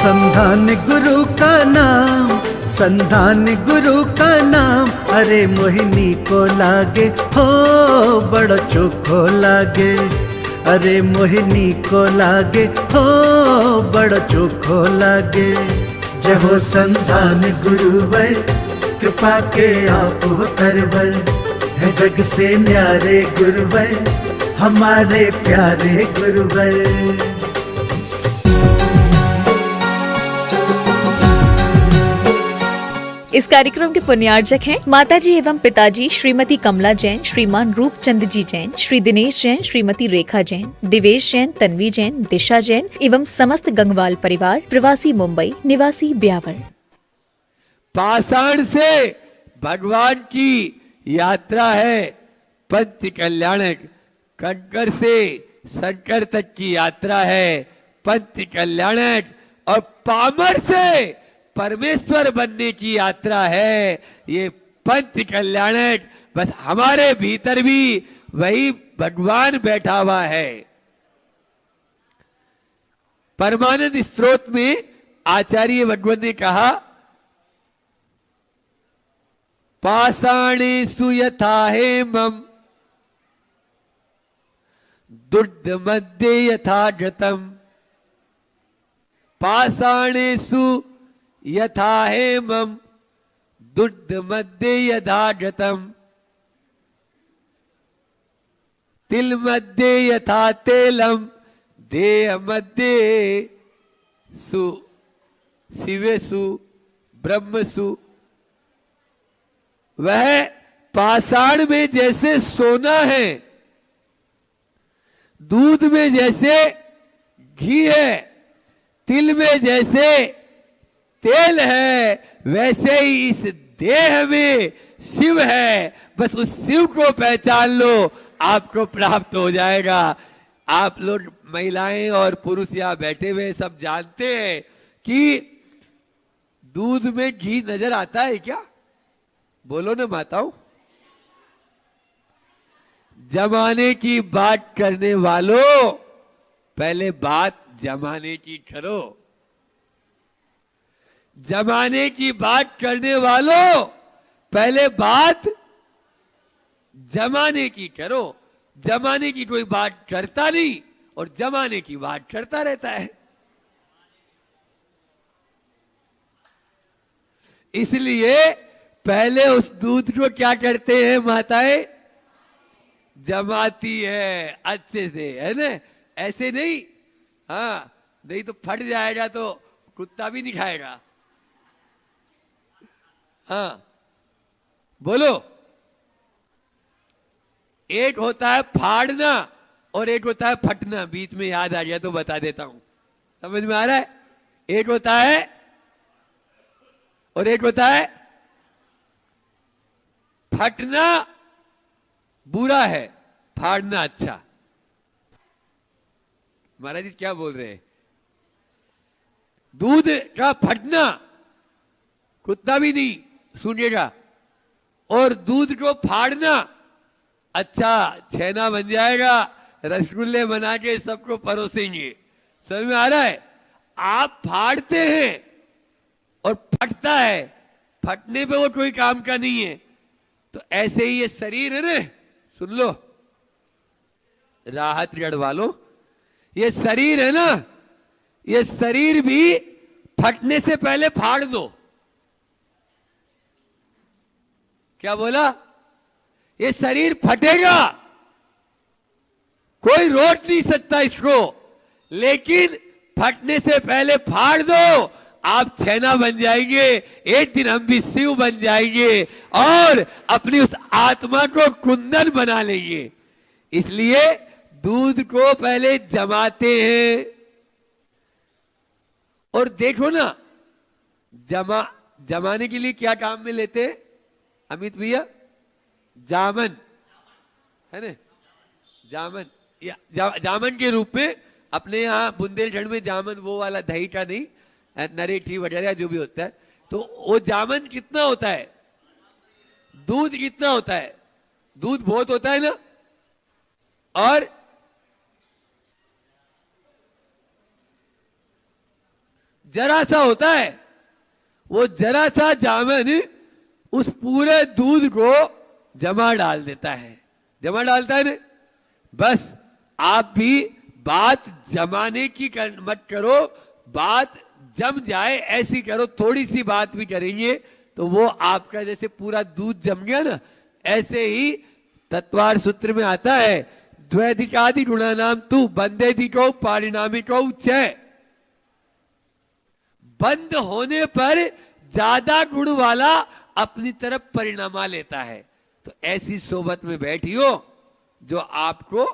संधान गुरु का नाम, संधान गुरु का नाम, अरे मोहिनी को लागे हो बड़ो चोखो लागे, अरे मोहिनी को लागे हो बड़ो चोखो लागे। जय हो संधान गुरुवर, कृपा के आप तरवर, है जग से न्यारे गुरुवर, हमारे प्यारे गुरुवर। इस कार्यक्रम के पुण्यार्जक हैं माताजी एवं पिताजी श्रीमती कमला जैन, श्रीमान रूपचंद जी जैन, श्री दिनेश जैन, श्रीमती रेखा जैन, दिवेश जैन, तन्वी जैन, दिशा जैन एवं समस्त गंगवाल परिवार, प्रवासी मुंबई, निवासी ब्यावर। पाषाण से भगवान की यात्रा है पंच कल्याणक, कंकर से शंकर तक की यात्रा है पंच कल्याणक, और पामर से परमेश्वर बनने की यात्रा है ये पंच कल्याणक। बस हमारे भीतर भी वही भगवान बैठा हुआ है। परमानंद स्तोत्र में आचार्य भगवत ने कहा, पाषाणेषु यथा हेमम् दुर्ध मध्ये यथा घृतम्, पाषाणेषु यथा हेमम् दुर्ध मध्ये यथा घृतम्, तिल मध्ये यथा तेलम् देह मध्ये सु शिवेषु ब्रह्मसु। वह पाषाण में जैसे सोना है, दूध में जैसे घी है, तिल में जैसे तेल है, वैसे ही इस देह में शिव है। बस उस शिव को पहचान लो, आपको प्राप्त हो जाएगा। आप लोग महिलाएं और पुरुष यहाँ बैठे हुए सब जानते हैं कि दूध में घी नजर आता है क्या? बोलो ना माताओं। जमाने की बात करने वालों, पहले बात जमाने की करो। जमाने की बात करने वालों, पहले बात जमाने की करो। जमाने की कोई बात करता नहीं और जमाने की बात करता रहता है। इसलिए पहले उस दूध को क्या करते हैं माताएं? जमाती है अच्छे से, है ना? ऐसे नहीं, हाँ, नहीं तो फट जाएगा तो कुत्ता भी नहीं खाएगा। हाँ बोलो। एक होता है फाड़ना और एक होता है फटना। बीच में याद आ गया तो बता देता हूं, समझ में आ रहा है? एक होता है और एक होता है फटना बुरा है, फाड़ना अच्छा। महाराज जी क्या बोल रहे हैं? दूध का फटना कुत्ता भी नहीं सुनेगा, और दूध को फाड़ना अच्छा छेना बन जाएगा, रसगुल्ले बना के सबको परोसेंगे। समझ में आ रहा है? आप फाड़ते हैं और फटता है, फटने पे वो कोई काम का नहीं है। तो ऐसे ही ये शरीर है ना, सुन लो राहतगढ़ वालों, ये शरीर है ना, ये शरीर भी फटने से पहले फाड़ दो। क्या बोला? ये शरीर फटेगा, कोई रोक नहीं सकता इसको, लेकिन फटने से पहले फाड़ दो, आप छेना बन जाएंगे। एक दिन हम भी शिव बन जाएंगे और अपनी उस आत्मा को कुंदन बना लेंगे। इसलिए दूध को पहले जमाते हैं। और देखो ना, जमाने के लिए क्या काम में लेते हैं अमित भैया? जामन, है ना? जामन, जामन के रूप में अपने यहाँ बुंदेलखंड में जामन, वो वाला दही का नहीं, नरेठी वगैरह जो भी होता है। तो वो जामन कितना होता है? दूध कितना होता है? दूध बहुत होता है ना। और जरा सा होता है, वो जरा सा जामन उस पूरे दूध को जमा डाल देता है, जमा डालता है ना। बस आप भी बात जमाने की मत करो, बात जम जाए ऐसी करो। थोड़ी सी बात भी करेंगे तो वो आपका जैसे पूरा दूध जम गया ना, ऐसे ही तत्वार सूत्र में आता है, द्वैधिकादि गुणानाम तू बंदेधिको पारिणामिको च। बंद होने पर ज्यादा गुण वाला अपनी तरफ परिणामा लेता है। तो ऐसी सोबत में बैठियो जो आपको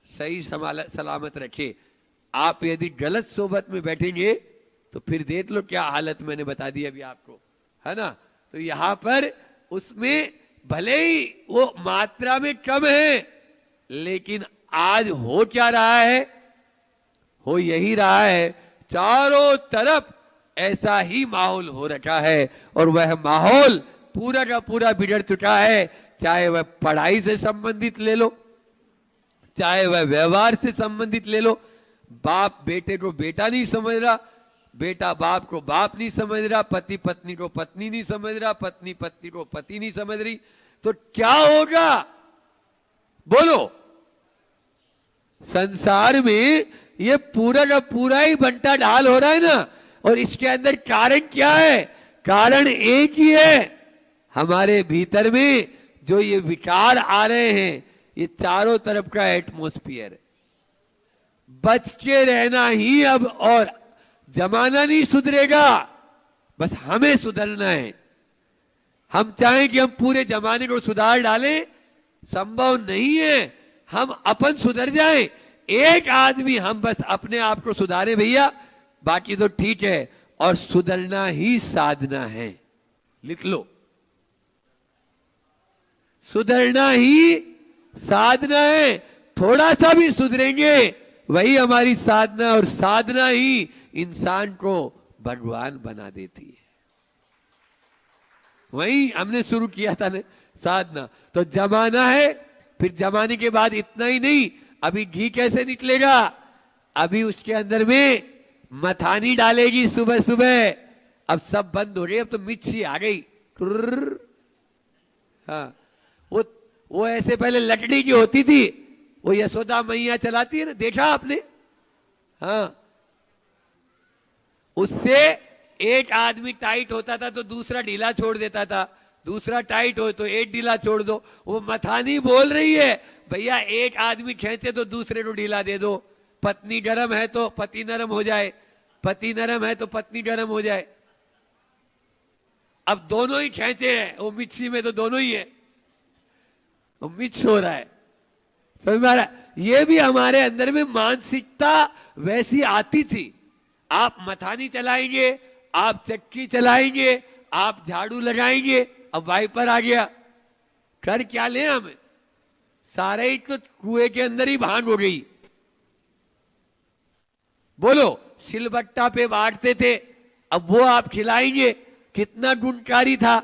सही सलामत रखे। आप यदि गलत सोबत में बैठेंगे तो फिर देख लो क्या हालत मैंने बता दी अभी आपको, है ना। तो यहां पर उसमें भले ही वो मात्रा में कम है, लेकिन आज हो क्या रहा है, हो यही रहा है, चारों तरफ ऐसा ही माहौल हो रखा है। और वह माहौल पूरा का पूरा बिगड़ चुका है। चाहे वह पढ़ाई से संबंधित ले लो, चाहे वह व्यवहार से संबंधित ले लो। बाप बेटे को बेटा नहीं समझ रहा, बेटा बाप को बाप नहीं समझ रहा, पति पत्नी को पत्नी नहीं समझ रहा, पत्नी पत्नी को पति नहीं समझ रही। तो क्या होगा बोलो। संसार में ये पूरा का पूरा ही बंटा ढाल हो रहा है ना। और इसके अंदर कारण क्या है? कारण एक ही है, हमारे भीतर में जो ये विकार आ रहे हैं, ये चारों तरफ का एटमॉस्फेयर है। बच के रहना ही अब, और जमाना नहीं सुधरेगा, बस हमें सुधरना है। हम चाहें कि हम पूरे जमाने को सुधार डालें, संभव नहीं है। हम अपन सुधर जाएं, एक आदमी हम बस अपने आप को सुधारे भैया, बाकी तो ठीक है। और सुधरना ही साधना है, लिख लो, सुधरना ही साधना है। थोड़ा सा भी सुधरेंगे वही हमारी साधना, और साधना ही इंसान को भगवान बना देती है। वही हमने शुरू किया था ना साधना। तो जमाना है, फिर जमाने के बाद इतना ही नहीं, अभी घी कैसे निकलेगा, अभी उसके अंदर में मथानी डालेगी सुबह सुबह। अब सब बंद हो गए, अब तो मिर्ची आ गई। हाँ, वो ऐसे पहले लकड़ी की होती थी, वो यशोदा मैया चलाती है ना, देखा आपने। हाँ, उससे एक आदमी टाइट होता था तो दूसरा ढीला छोड़ देता था, दूसरा टाइट हो तो एक ढीला छोड़ दो। वो मथानी बोल रही है भैया, एक आदमी खींचे तो दूसरे को ढीला दे दो। पत्नी गरम है तो पति नरम हो जाए, पति नरम है तो पत्नी गरम हो जाए। अब दोनों ही खींचे हैं, वो मिक्सी में तो दोनों ही है, वो मिक्स हो रहा है। समझ में आ रहा है? ये भी हमारे अंदर में मानसिकता वैसी आती थी। आप मथानी चलाएंगे, आप चक्की चलाएंगे, आप झाड़ू लगाएंगे, अब वाइपर आ गया, कर क्या ले हमें? सारे ही तो कुएं के अंदर ही भान हो गई। बोलो, सिलबट्टा पे बांटते थे, अब वो आप खिलाएंगे, कितना गुणकारी था,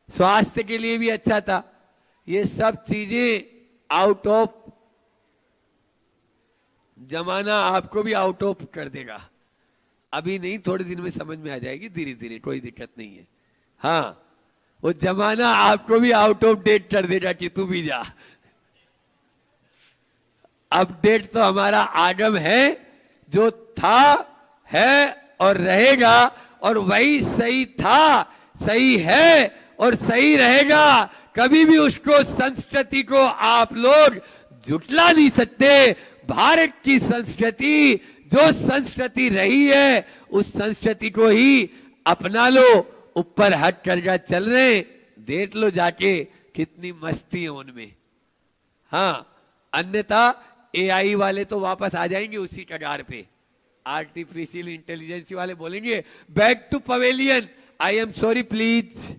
स्वास्थ्य के लिए भी अच्छा था। ये सब चीजें आउट ऑफ जमाना आपको भी आउट ऑफ कर देगा। अभी नहीं, थोड़े दिन में समझ में आ जाएगी, धीरे धीरे, कोई दिक्कत नहीं है। हाँ, वो जमाना आपको भी आउट ऑफ डेट कर देगा कि तू भी जा। अपडेट तो हमारा आगम है, जो था है और रहेगा, और वही सही था, सही है और सही रहेगा। कभी भी उसको, संस्कृति को आप लोग झुटला नहीं सकते। भारत की संस्कृति, जो संस्कृति रही है, उस संस्कृति को ही अपना लो। ऊपर हट कर जा चल रहे, देख लो जाके कितनी मस्ती है उनमें। हाँ, अन्यथा एआई वाले तो वापस आ जाएंगे उसी कगार पे। आर्टिफिशियल इंटेलिजेंस वाले बोलेंगे back to pavilion, I am sorry please.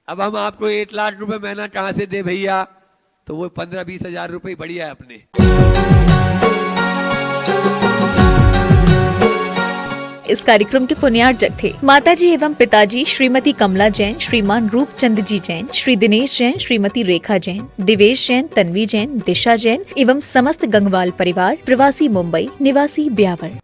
अब हम आपको 1 लाख रुपए महीना कहां से दे भैया? तो वो 15-20 हजार रुपए बढ़िया है अपने। इस कार्यक्रम के पुण्यार्जक थे माताजी एवं पिताजी श्रीमती कमला जैन, श्रीमान रूपचंद जी जैन, श्री दिनेश जैन, श्रीमती रेखा जैन, दिवेश जैन, तन्वी जैन, दिशा जैन एवं समस्त गंगवाल परिवार, प्रवासी मुंबई, निवासी ब्यावर।